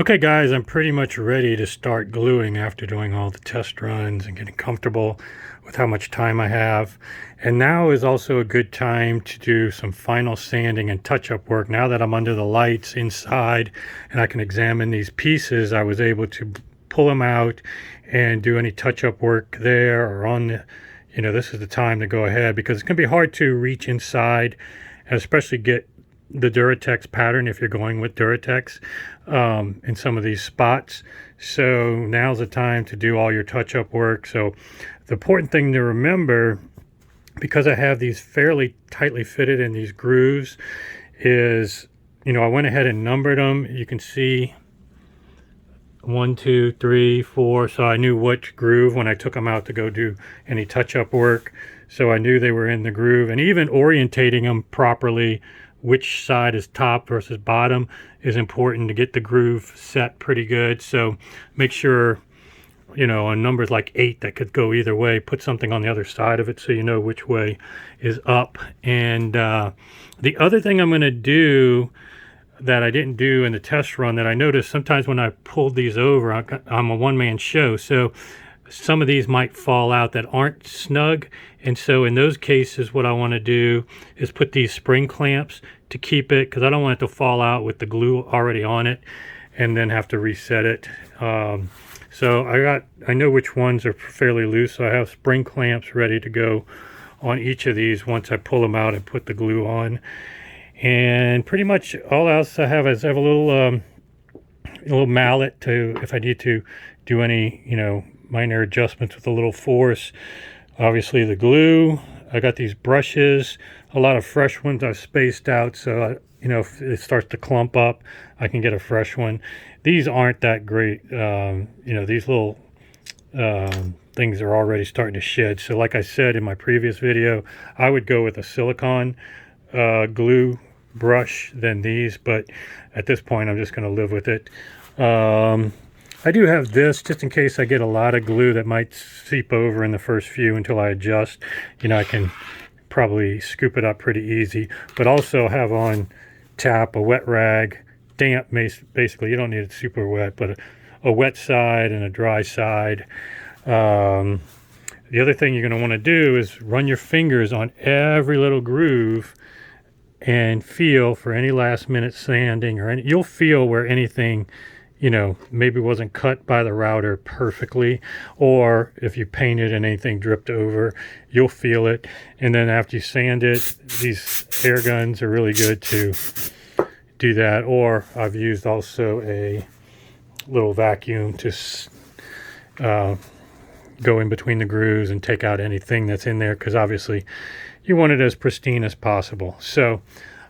Okay guys, I'm pretty much ready to start gluing after doing all the test runs and getting comfortable with how much time I have. And now is also a good time to do some final sanding and touch-up work. Now that I'm under the lights inside and I can examine these pieces, I was able to pull them out and do any touch-up work there or on the, this is the time to go ahead, because it's going to be hard to reach inside and especially get the Duratex pattern if you're going with Duratex in some of these spots. So now's the time to do all your touch-up work. So the important thing to remember, because I have these fairly tightly fitted in these grooves, is I went ahead and numbered them. You can see 1, 2, 3, 4. So I knew which groove when I took them out to go do any touch-up work. So I knew they were in the groove, and even orientating them properly, which side is top versus bottom, is important to get the groove set pretty good. So make sure, on numbers like 8 that could go either way, put something on the other side of it so you know which way is up. And the other thing I'm going to do that I didn't do in the test run, that I noticed sometimes when I pulled these over, I'm a one-man show, so some of these might fall out that aren't snug. And so in those cases, what I want to do is put these spring clamps to keep it, because I don't want it to fall out with the glue already on it and then have to reset it. So I know which ones are fairly loose, so I have spring clamps ready to go on each of these once I pull them out and put the glue on. And pretty much all else I have is a little mallet to, if I need to do any minor adjustments with a little force. Obviously the glue, I got these brushes, a lot of fresh ones I've spaced out, so if it starts to clump up, I can get a fresh one. These aren't that great. These little things are already starting to shed. So like I said in my previous video, I would go with a silicone glue brush than these, but at this point I'm just going to live with it. I do have this just in case I get a lot of glue that might seep over in the first few until I adjust. I can probably scoop it up pretty easy, but also have on tap a wet rag, damp, basically. You don't need it super wet, but a wet side and a dry side. The other thing you're going to want to do is run your fingers on every little groove and feel for any last minute sanding or you'll feel where anything maybe wasn't cut by the router perfectly, or if you painted and anything dripped over, you'll feel it. And then after you sand it, these air guns are really good to do that. Or I've used also a little vacuum to go in between the grooves and take out anything that's in there, because obviously you want it as pristine as possible. So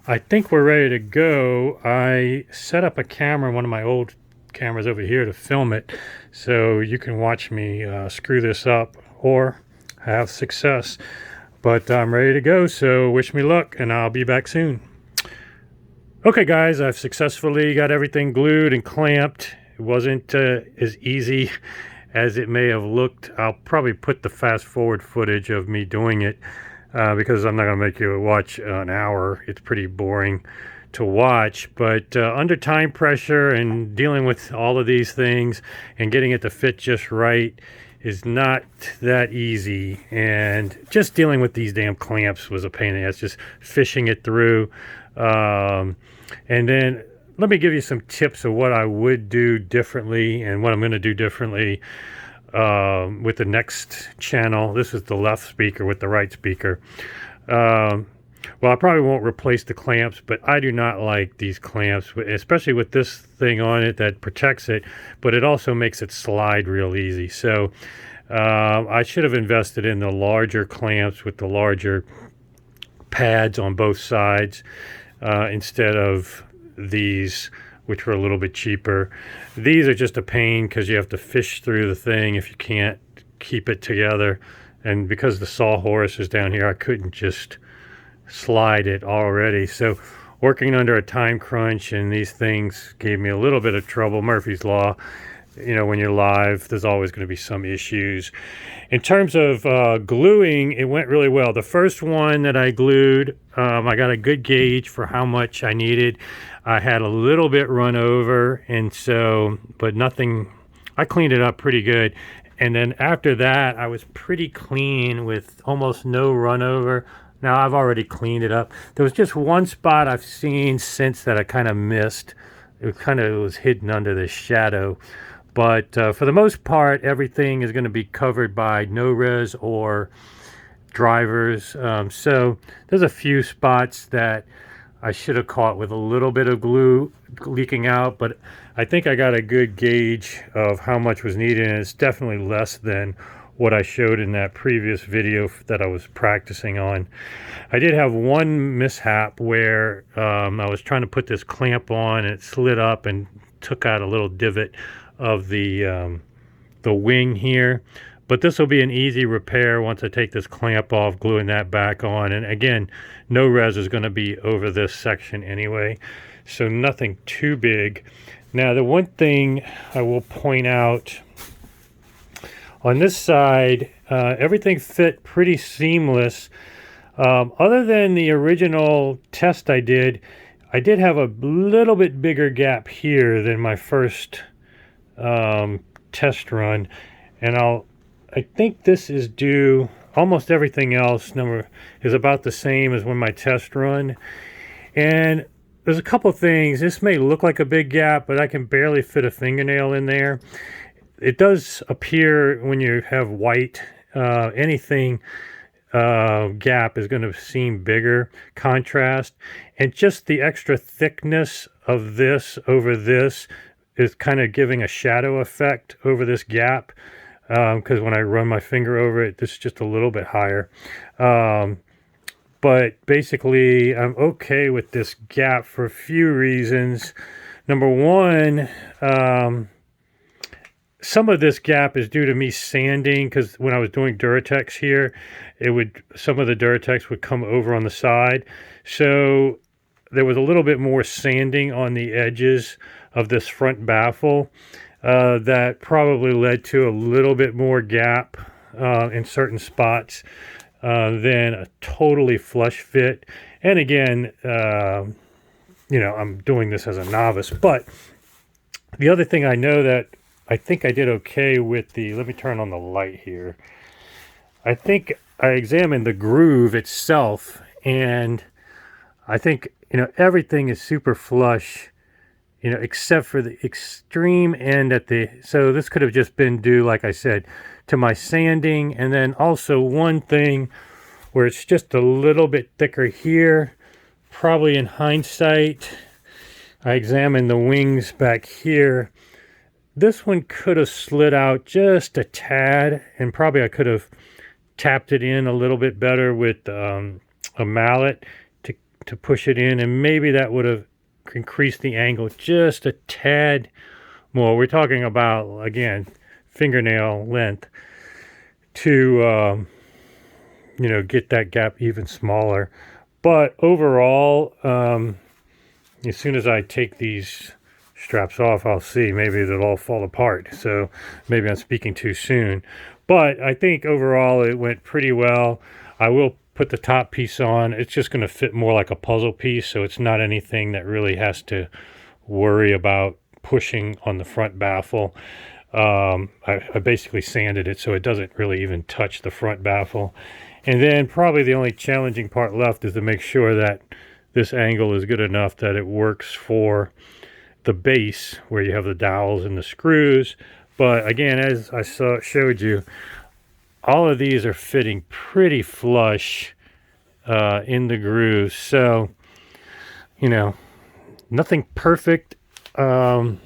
I think we're ready to go. I set up a camera, one of my old cameras over here, to film it, so you can watch me screw this up or have success. But I'm ready to go, so wish me luck, and I'll be back soon. Okay guys, I've successfully got everything glued and clamped. It wasn't as easy as it may have looked. I'll probably put the fast forward footage of me doing it, because I'm not going to make you watch an hour. It's pretty boring to watch. But under time pressure and dealing with all of these things and getting it to fit just right is not that easy. And just dealing with these damn clamps was a pain in the ass, just fishing it through. And then let me give you some tips of what I would do differently and what I'm going to do differently with the next channel. This is the left speaker with the right speaker. Well, I probably won't replace the clamps, but I do not like these clamps, especially with this thing on it that protects it, but it also makes it slide real easy. So I should have invested in the larger clamps with the larger pads on both sides instead of these, which were a little bit cheaper. These are just a pain because you have to fish through the thing if you can't keep it together. And because the sawhorse is down here, I couldn't just slide it already. So working under a time crunch, and these things gave me a little bit of trouble, Murphy's Law. you know, when you're live, there's always going to be some issues. In terms of gluing, it went really well. The first one that I glued, I got a good gauge for how much I needed. I had a little bit run over, and so, but nothing, I cleaned it up pretty good. And then after that, I was pretty clean with almost no run over. Now I've already cleaned it up. There was just one spot I've seen since that I kind of missed. It kind of was hidden under the shadow. But for the most part, everything is going to be covered by no-res or drivers. So there's a few spots that I should have caught with a little bit of glue leaking out, but I think I got a good gauge of how much was needed, and it's definitely less than what I showed in that previous video that I was practicing on. I did have one mishap where I was trying to put this clamp on and it slid up and took out a little divot of the wing here. But this will be an easy repair once I take this clamp off, gluing that back on. And again, no res is going to be over this section anyway, so nothing too big. Now, the one thing I will point out, on this side, everything fit pretty seamless. Other than the original test I did have a little bit bigger gap here than my first test run. And I think this is due, almost everything else is about the same as when my test run. And there's a couple things. This may look like a big gap, but I can barely fit a fingernail in there. It does appear when you have white, anything gap is going to seem bigger, contrast. And just the extra thickness of this over this is kind of giving a shadow effect over this gap. Because when I run my finger over it, this is just a little bit higher. But basically, I'm okay with this gap for a few reasons. Number one, some of this gap is due to me sanding, because when I was doing Duratex here, some of the Duratex would come over on the side. So there was a little bit more sanding on the edges of this front baffle. That probably led to a little bit more gap in certain spots than a totally flush fit. And again, you know, I'm doing this as a novice. But the other thing I know that I think I did okay with let me turn on the light here. I think I examined the groove itself, and I think, you know, everything is super flush, you know, except for the extreme end so this could have just been due, like I said, to my sanding. And then also one thing where it's just a little bit thicker here, probably in hindsight, I examined the wings back here. This one could have slid out just a tad, and probably I could have tapped it in a little bit better with a mallet to push it in, and maybe that would have increase the angle just a tad more. We're talking about, again, fingernail length to you know, get that gap even smaller. But overall, as soon as I take these straps off, I'll see maybe they'll all fall apart. So maybe I'm speaking too soon, but I think overall it went pretty well. I will put the top piece on. It's just going to fit more like a puzzle piece, so it's not anything that really has to worry about pushing on the front baffle. I basically sanded it so it doesn't really even touch the front baffle. And then probably the only challenging part left is to make sure that this angle is good enough that it works for the base where you have the dowels and the screws. But again, as I showed you, all of these are fitting pretty flush in the grooves. So, you know, nothing perfect. Things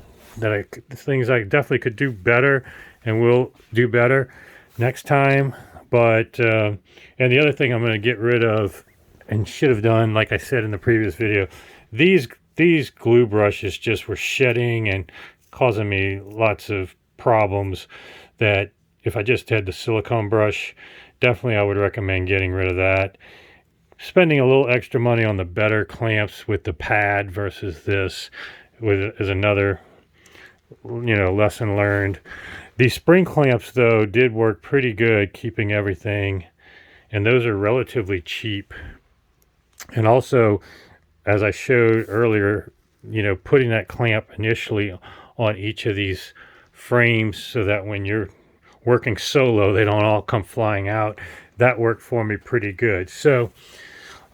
I definitely could do better and will do better next time. But and the other thing I'm going to get rid of and should have done, like I said in the previous video, these glue brushes just were shedding and causing me lots of problems that if I just had the silicone brush, definitely I would recommend getting rid of that. Spending a little extra money on the better clamps with the pad versus this is another lesson learned. These spring clamps, though, did work pretty good keeping everything, and those are relatively cheap. And also, as I showed earlier, putting that clamp initially on each of these frames so that when you're working solo, they don't all come flying out. That worked for me pretty good. So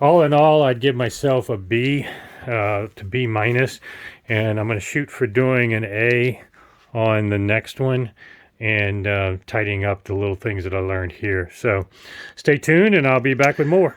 all in all, I'd give myself a B to B minus, and I'm going to shoot for doing an A on the next one and tidying up the little things that I learned here. So stay tuned and I'll be back with more.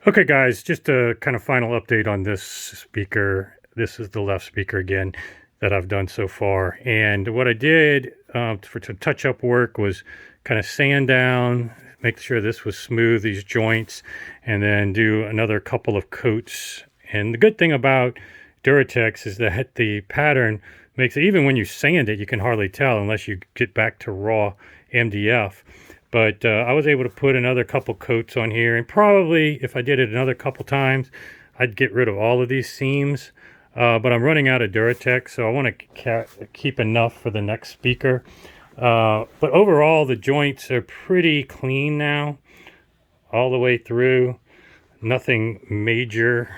Okay guys, just a kind of final update on this speaker. This is the left speaker again that I've done so far. And what I did for some touch-up work was kind of sand down, make sure this was smooth, these joints, and then do another couple of coats. And the good thing about Duratex is that the pattern makes it, even when you sand it, you can hardly tell unless you get back to raw MDF. But I was able to put another couple coats on here, and probably if I did it another couple times, I'd get rid of all of these seams. But I'm running out of Duratex, so I want to keep enough for the next speaker. But overall, the joints are pretty clean now, all the way through. Nothing major.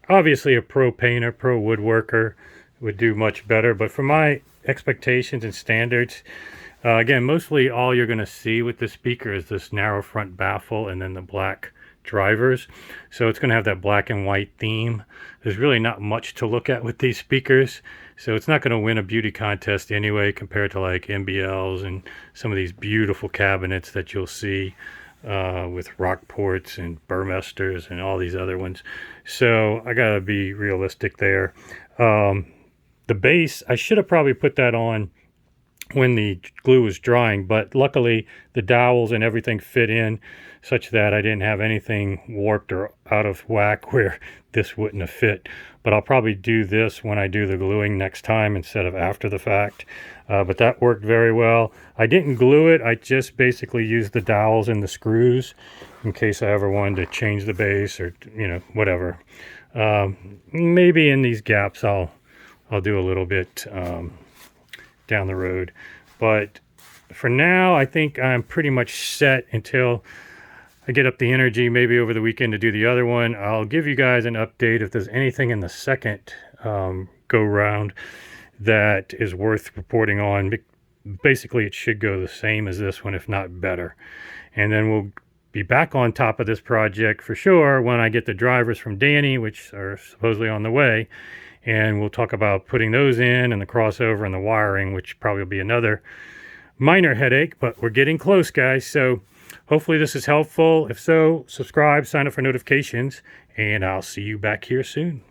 Obviously, a pro painter, pro woodworker would do much better, but for my expectations and standards, again, mostly all you're going to see with the speaker is this narrow front baffle and then the black drivers. So it's going to have that black and white theme. There's really not much to look at with these speakers. So it's not going to win a beauty contest anyway compared to like MBLs and some of these beautiful cabinets that you'll see with Rockports and Burmesters and all these other ones. So I got to be realistic there. The base, I should have probably put that on when the glue was drying, but luckily the dowels and everything fit in such that I didn't have anything warped or out of whack where this wouldn't have fit. But I'll probably do this when I do the gluing next time instead of after the fact. But that worked very well. I didn't glue it. I just basically used the dowels and the screws in case I ever wanted to change the base or whatever. Maybe in these gaps I'll do a little bit down the road, but for now I think I'm pretty much set until I get up the energy maybe over the weekend to do the other one. I'll give you guys an update if there's anything in the second go round that is worth reporting on. Basically it should go the same as this one, if not better, and then we'll be back on top of this project for sure when I get the drivers from Danny, which are supposedly on the way. And we'll talk about putting those in and the crossover and the wiring, which probably will be another minor headache, but we're getting close, guys. So hopefully this is helpful. If so, subscribe, sign up for notifications, and I'll see you back here soon.